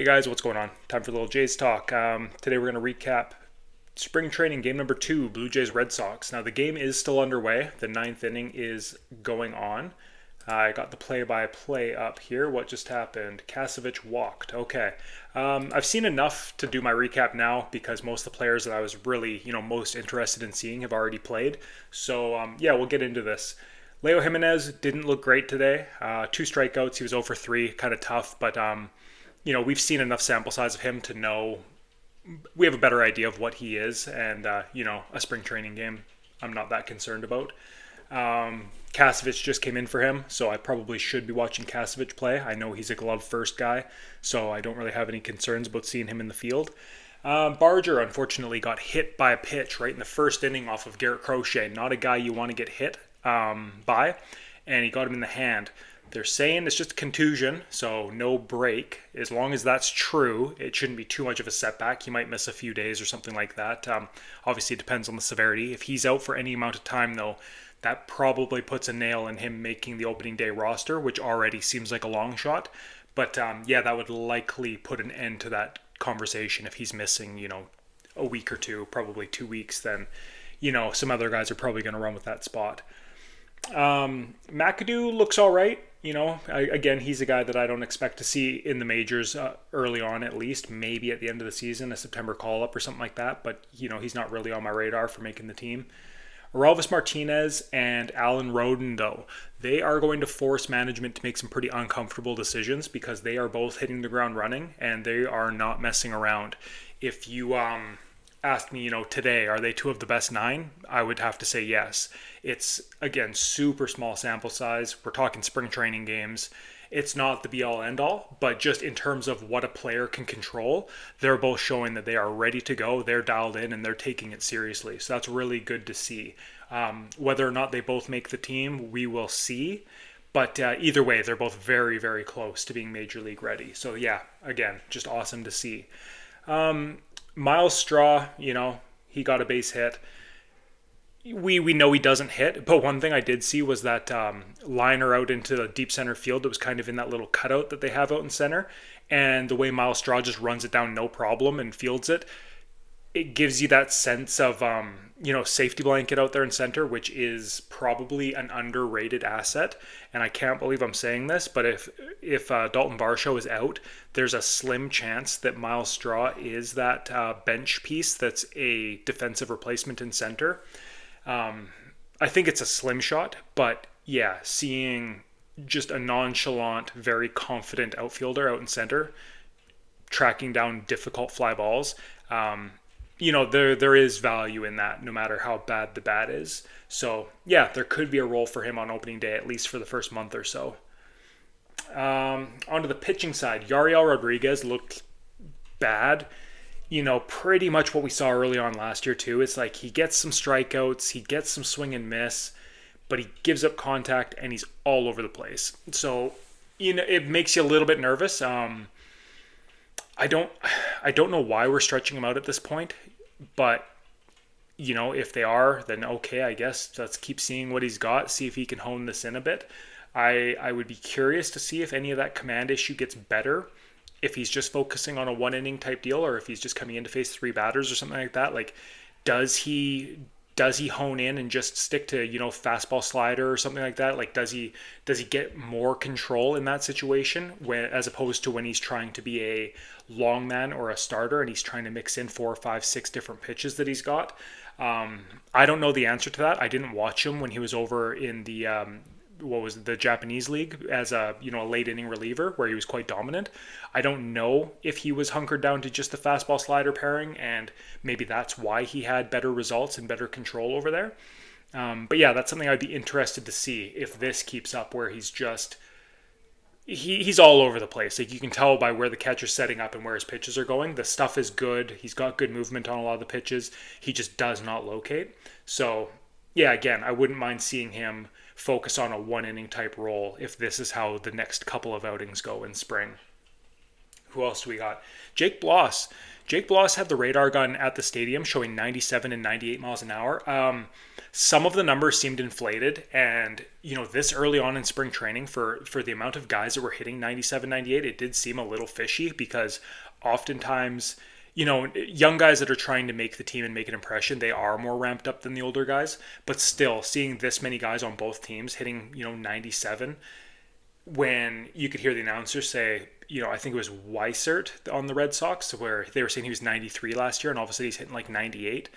Hey guys, what's going on? Time for a little Jays talk. Today we're going to recap spring training game number 2, Blue Jays Red Sox. Now the game is still underway. The ninth inning is going on. I got the play-by-play up here. What just happened? Kasevich walked. Okay. I've seen enough to do my recap now because most of the players that I was really, most interested in seeing have already played. So yeah, we'll get into this. Leo Jimenez didn't look great today. 2 strikeouts. He was 0 for 3. Kind of tough, but we've seen enough sample size of him to know we have a better idea of what he is, and a spring training game I'm not that concerned about. Kasevich just came in for him, so I probably should be watching Kasevich play. I know he's a glove first guy, so I don't really have any concerns about seeing him in the field. Barger unfortunately got hit by a pitch right in the first inning off of Garrett Crochet. Not a guy you want to get hit by, and he got him in the hand. They're saying it's just a contusion, so no break. As long as that's true, it shouldn't be too much of a setback. He might miss a few days or something like that. Obviously, it depends on the severity. If he's out for any amount of time, though, that probably puts a nail in him making the opening day roster, which already seems like a long shot. But yeah, that would likely put an end to that conversation if he's missing, a week or two, probably 2 weeks. Then, some other guys are probably going to run with that spot. McAdoo looks all right. Again, he's a guy that I don't expect to see in the majors early on, at least. Maybe at the end of the season, a September call-up or something like that. But, he's not really on my radar for making the team. Orelvis Martinez and Alan Roden, though, they are going to force management to make some pretty uncomfortable decisions because they are both hitting the ground running and they are not messing around. If you asked me, today, are they 2 of the best 9? I would have to say yes. It's, again, super small sample size. We're talking spring training games. It's not the be-all, end-all, but just in terms of what a player can control, they're both showing that they are ready to go, they're dialed in, and they're taking it seriously. So that's really good to see. Whether or not they both make the team, we will see. But either way, they're both very, very close to being Major League ready. So yeah, again, just awesome to see. Miles Straw, he got a base hit. We know he doesn't hit, but one thing I did see was that liner out into the deep center field that was kind of in that little cutout that they have out in center, and the way Miles Straw just runs it down no problem and fields it, it gives you that sense of safety blanket out there in center, which is probably an underrated asset. And I can't believe I'm saying this, but if Dalton Varsho is out, there's a slim chance that Miles Straw is that bench piece that's a defensive replacement in center. I think it's a slim shot, but yeah, seeing just a nonchalant, very confident outfielder out in center, tracking down difficult fly balls, there is value in that, no matter how bad the bat is. So yeah, there could be a role for him on opening day, at least for the first month or so. Onto the pitching side, Yariel Rodriguez looked bad. Pretty much what we saw early on last year too. It's like he gets some strikeouts, he gets some swing and miss, but he gives up contact and he's all over the place. So, it makes you a little bit nervous. I don't know why we're stretching him out at this point, but if they are, then okay, I guess let's keep seeing what he's got, see if he can hone this in a bit. I would be curious to see if any of that command issue gets better, if he's just focusing on a 1 inning type deal, or if he's just coming in to face 3 batters or something like that. Like, does he hone in and just stick to, fastball slider or something like that? Like, does he get more control in that situation as opposed to when he's trying to be a long man or a starter and he's trying to mix in 4, 5, 6 different pitches that he's got? I don't know the answer to that. I didn't watch him when he was over in the the Japanese league as a late inning reliever where he was quite dominant. I don't know if he was hunkered down to just the fastball slider pairing, and maybe that's why he had better results and better control over there. But yeah, that's something I'd be interested to see if this keeps up, where he's just he's all over the place. Like, you can tell by where the catcher's setting up and where his pitches are going. The stuff is good. He's got good movement on a lot of the pitches. He just does not locate. So yeah, again, I wouldn't mind seeing him focus on a 1 inning type role if this is how the next couple of outings go in spring. Who else do we got? Jake Bloss. Jake Bloss had the radar gun at the stadium showing 97 and 98 miles an hour. Some of the numbers seemed inflated, and this early on in spring training for the amount of guys that were hitting 97, 98, it did seem a little fishy because oftentimes, young guys that are trying to make the team and make an impression, they are more ramped up than the older guys. But still, seeing this many guys on both teams hitting 97, when you could hear the announcer say, I think it was Weissert on the Red Sox, where they were saying he was 93 last year, and obviously he's hitting like 98.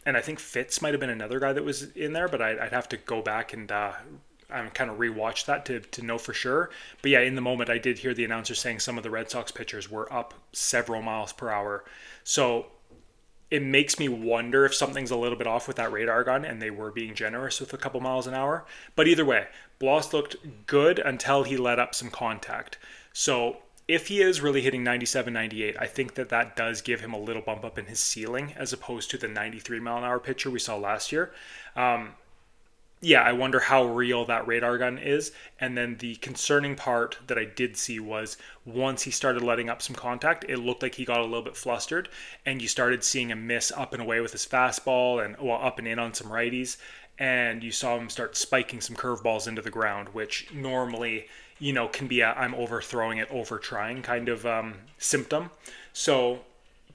And I think Fitz might have been another guy that was in there, but I'd have to go back and kind of rewatch that to know for sure. But yeah, in the moment, I did hear the announcer saying some of the Red Sox pitchers were up several miles per hour. So it makes me wonder if something's a little bit off with that radar gun and they were being generous with a couple miles an hour. But either way, Bloss looked good until he let up some contact. So if he is really hitting 97, 98, I think that does give him a little bump up in his ceiling as opposed to the 93 mile an hour pitcher we saw last year. Yeah, I wonder how real that radar gun is. And then the concerning part that I did see was once he started letting up some contact, it looked like he got a little bit flustered, and you started seeing him miss up and away with his fastball and up and in on some righties. And you saw him start spiking some curveballs into the ground, which normally, can be a I'm overthrowing it, over trying kind of symptom. So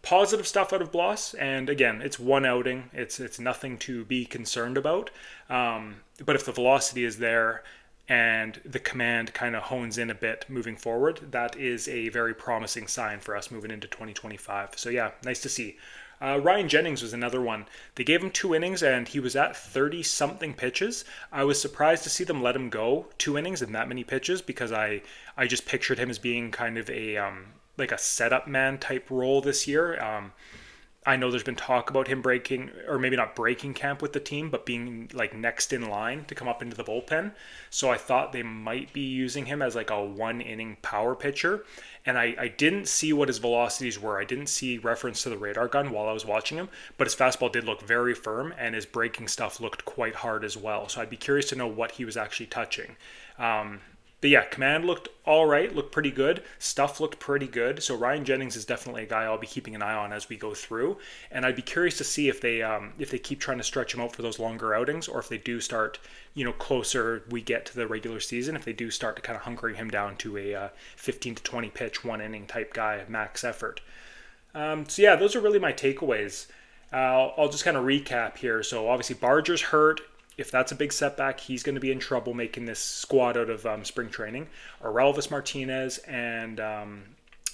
positive stuff out of Bloss, and again, it's one outing. It's nothing to be concerned about. But if the velocity is there and the command kind of hones in a bit moving forward, that is a very promising sign for us moving into 2025. So yeah, nice to see. Ryan Jennings was another one. They gave him 2 innings and he was at 30-something pitches. I was surprised to see them let him go 2 innings and that many pitches because I just pictured him as being kind of a like a setup man type role this year. I know there's been talk about him breaking, or maybe not breaking camp with the team, but being like next in line to come up into the bullpen. So I thought they might be using him as like a 1-inning power pitcher. And I didn't see what his velocities were. I didn't see reference to the radar gun while I was watching him, but his fastball did look very firm and his breaking stuff looked quite hard as well. So I'd be curious to know what he was actually touching. But yeah, command looked all right, looked pretty good. Stuff looked pretty good. So Ryan Jennings is definitely a guy I'll be keeping an eye on as we go through. And I'd be curious to see if they keep trying to stretch him out for those longer outings, or if they do start, closer we get to the regular season, if they do start to kind of hunkering him down to a 15 to 20 pitch, 1-inning type guy, max effort. So yeah, those are really my takeaways. I'll just kind of recap here. So obviously Barger's hurt. If that's a big setback, he's going to be in trouble making this squad out of spring training. Orelvis Martinez and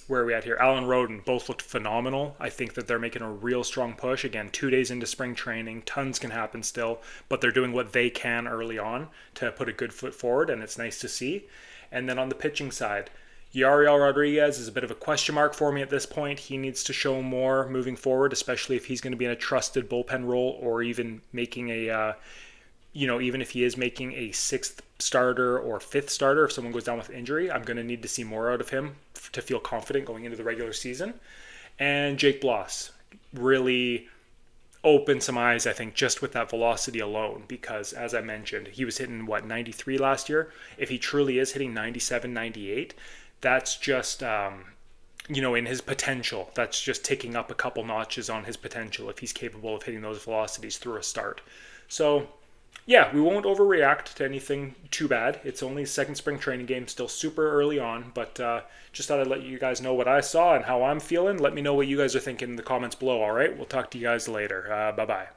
where are we at here? Alan Roden both looked phenomenal. I think that they're making a real strong push. Again, 2 days into spring training, tons can happen still, but they're doing what they can early on to put a good foot forward, and it's nice to see. And then on the pitching side, Yariel Rodriguez is a bit of a question mark for me at this point. He needs to show more moving forward, especially if he's going to be in a trusted bullpen role or even making a even if he is making a 6th starter or 5th starter, if someone goes down with injury, I'm going to need to see more out of him to feel confident going into the regular season. And Jake Bloss really opened some eyes, I think, just with that velocity alone, because as I mentioned, he was hitting 93 last year. If he truly is hitting 97, 98, that's just in his potential. That's just ticking up a couple notches on his potential if he's capable of hitting those velocities through a start. So yeah, we won't overreact to anything too bad. It's only a second spring training game, still super early on, but just thought I'd let you guys know what I saw and how I'm feeling. Let me know what you guys are thinking in the comments below, all right? We'll talk to you guys later. Bye-bye.